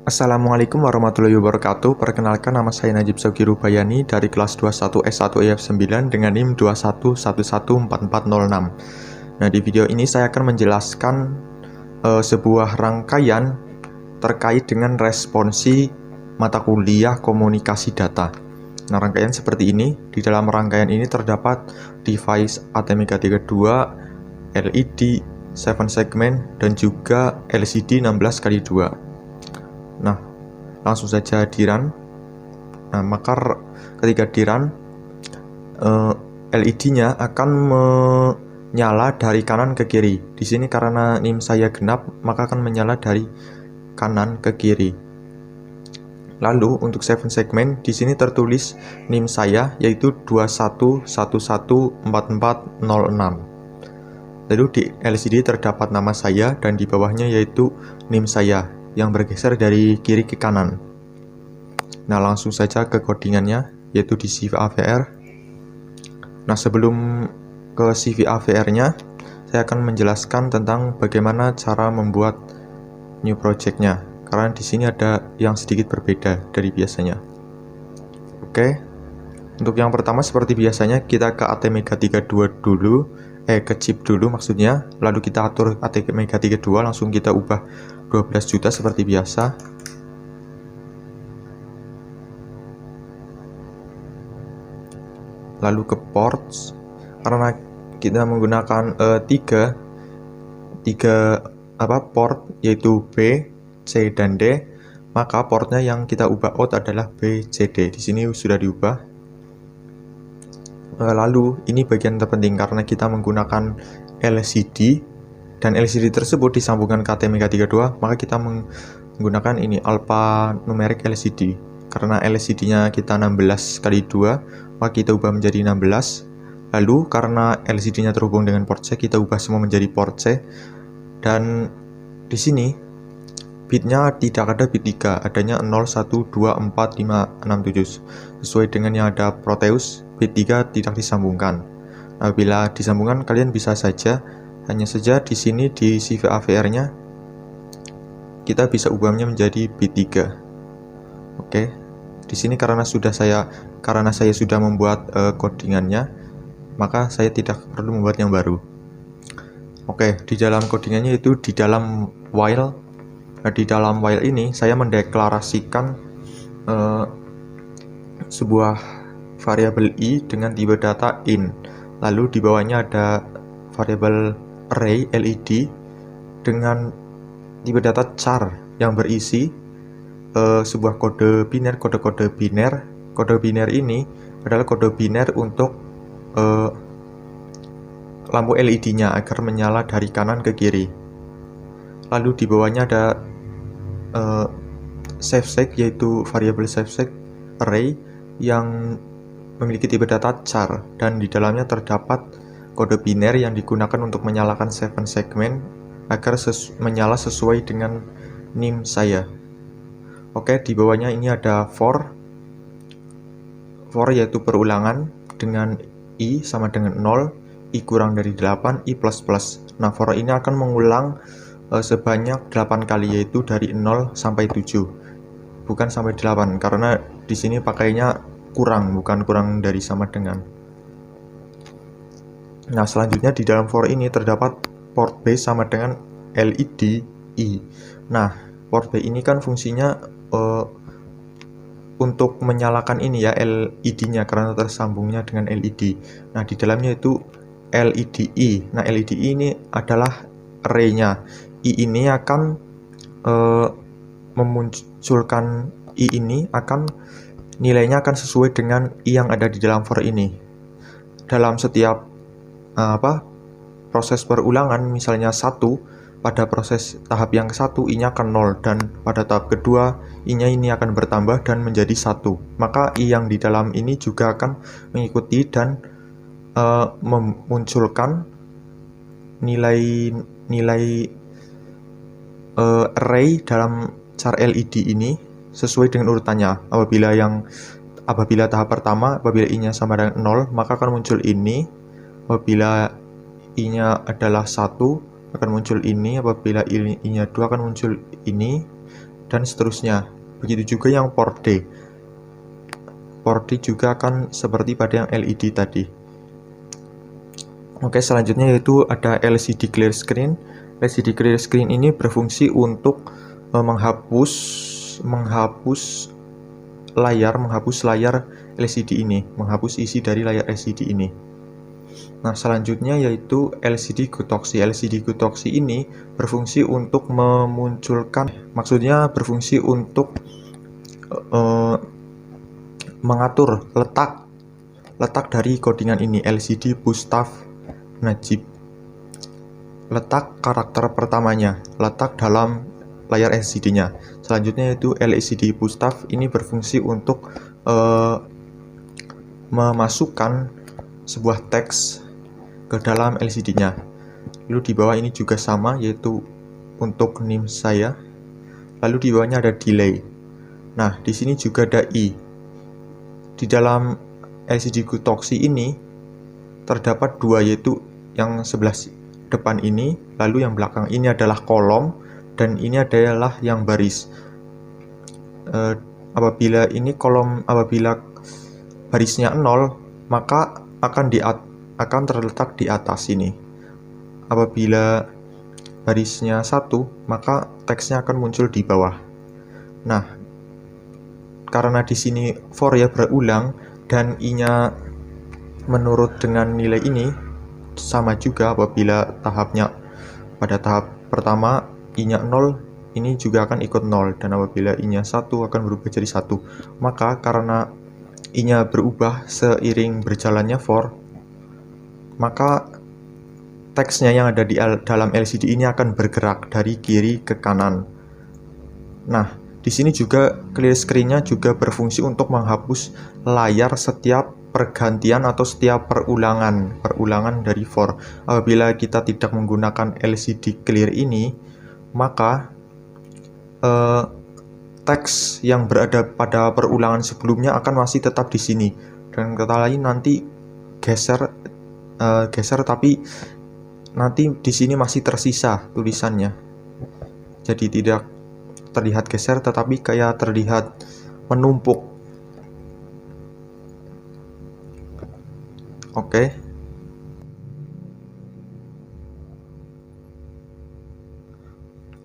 Assalamualaikum warahmatullahi wabarakatuh. Perkenalkan, nama saya Najib Sogiru Bayani dari kelas 21 S1 EF9 dengan NIM 21114406. Nah, di video ini saya akan menjelaskan sebuah rangkaian terkait dengan responsi mata kuliah komunikasi data. Nah, rangkaian seperti ini. Di dalam rangkaian ini terdapat device ATmega32, LED 7 segmen, dan juga LCD 16x2. Nah, langsung saja di run. Nah, maka ketika di run, LED-nya akan menyala dari kanan ke kiri. Di sini karena NIM saya genap, maka akan menyala dari kanan ke kiri. Lalu untuk 7 segmen, di sini tertulis NIM saya yaitu 21114406. Lalu di LCD terdapat nama saya dan di bawahnya yaitu NIM saya yang bergeser dari kiri ke kanan. Nah, langsung saja ke codingannya, yaitu di CV AVR. Nah, sebelum ke CV AVR-nya, saya akan menjelaskan tentang bagaimana cara membuat new project-nya, karena di sini ada yang sedikit berbeda dari biasanya. Oke, untuk yang pertama seperti biasanya kita ke ATmega32 dulu, ke chip dulu maksudnya, lalu kita atur ATmega32, langsung kita ubah 12 juta seperti biasa. Lalu ke ports, karena kita menggunakan tiga port yaitu B, C, dan D, maka portnya yang kita ubah out adalah B, C, D. Di sini sudah diubah. Lalu ini bagian terpenting karena kita menggunakan LCD dan LCD tersebut disambungkan ke ATmega32, maka kita menggunakan ini alphanumeric LCD. Karena LCD-nya kita 16x2, maka kita ubah menjadi 16. Lalu karena LCD-nya terhubung dengan port C, kita ubah semua menjadi port C. Dan di sini bitnya tidak ada bit 3, adanya 0, 1, 2, 4, 5, 6, 7. Sesuai dengan yang ada Proteus, bit 3 tidak disambungkan. Apabila disambungkan, kalian bisa saja, hanya saja di sini di CV AVR-nya kita bisa ubahnya menjadi bit 3. Oke. Di sini karena saya sudah membuat codingannya, maka saya tidak perlu membuat yang baru. Oke, di dalam codingannya itu di dalam while. Nah, di dalam while ini saya mendeklarasikan sebuah variabel i dengan tipe data in. Lalu di bawahnya ada variabel array LED dengan tipe data char yang berisi sebuah kode biner. Kode biner ini adalah kode biner untuk lampu LED-nya agar menyala dari kanan ke kiri. Lalu di bawahnya ada saveseg, yaitu variabel saveseg array yang memiliki tipe data char, dan di dalamnya terdapat kode biner yang digunakan untuk menyalakan 7 segmen agar menyala sesuai dengan NIM saya. Oke, di bawahnya ini ada for yaitu perulangan dengan i sama dengan 0, i kurang dari 8, i plus plus. Nah, for ini akan mengulang sebanyak 8 kali, yaitu dari 0 sampai 7, bukan sampai 8, karena di sini pakainya bukan kurang dari sama dengan. Nah, selanjutnya di dalam for ini terdapat port B sama dengan LED I. Nah, port B ini kan fungsinya untuk menyalakan ini ya, LED-nya, karena tersambungnya dengan LED. Nah, di dalamnya itu LEDI. Nah, LEDI ini adalah array-nya. I ini akan memunculkan I ini nilainya akan sesuai dengan I yang ada di dalam for ini. Dalam setiap proses perulangan, misalnya 1, pada proses tahap yang ke-1 I-nya akan 0, dan pada tahap kedua I-nya ini akan bertambah dan menjadi 1. Maka I yang di dalam ini juga akan mengikuti dan memunculkan nilai array dalam char LED ini sesuai dengan urutannya. Apabila tahap pertama, apabila I-nya sama dengan 0, maka akan muncul ini. Apabila I-nya adalah 1, akan muncul ini. Apabila I-nya 2, akan muncul ini. dan seterusnya. Begitu juga yang port D. Port D juga akan seperti pada yang LED tadi. Oke, selanjutnya yaitu ada LCD clear screen. LCD clear screen ini berfungsi untuk menghapus layar LCD ini, menghapus isi dari layar LCD ini. Nah, selanjutnya yaitu LCD Gotoxi. LCD Gotoxi ini berfungsi untuk berfungsi untuk mengatur letak dari codingan ini, LCD Boostaff Najib. Letak karakter pertamanya, letak dalam layar LCD-nya. Selanjutnya yaitu LCD Boostaff ini berfungsi untuk memasukkan sebuah teks ke dalam LCD-nya. Lalu di bawah ini juga sama, yaitu untuk NIM saya. Lalu di bawahnya ada delay. Nah, di sini juga ada I. Di dalam LCD Gotoxi ini terdapat dua, yaitu yang sebelah depan ini, lalu yang belakang ini adalah kolom, dan ini adalah yang baris. Apabila barisnya 0, maka akan terletak di atas sini. Apabila barisnya 1, maka teksnya akan muncul di bawah. Nah, karena di sini for ya berulang dan i-nya menurut dengan nilai ini, sama juga apabila pada tahap pertama i-nya 0, ini juga akan ikut 0, dan apabila i-nya 1 akan berubah jadi 1. Maka karena i-nya berubah seiring berjalannya for, maka teksnya yang ada di dalam LCD ini akan bergerak dari kiri ke kanan. Nah, di sini juga clear screen-nya juga berfungsi untuk menghapus layar setiap pergantian atau setiap perulangan dari for. Apabila kita tidak menggunakan LCD clear ini, maka teks yang berada pada perulangan sebelumnya akan masih tetap di sini, dan kata lain nanti geser, tapi nanti di sini masih tersisa tulisannya. Jadi tidak terlihat geser, tetapi kayak terlihat menumpuk.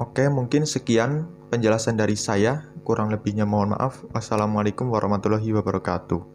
Oke, mungkin sekian penjelasan dari saya. Kurang lebihnya mohon maaf. Wassalamualaikum warahmatullahi wabarakatuh.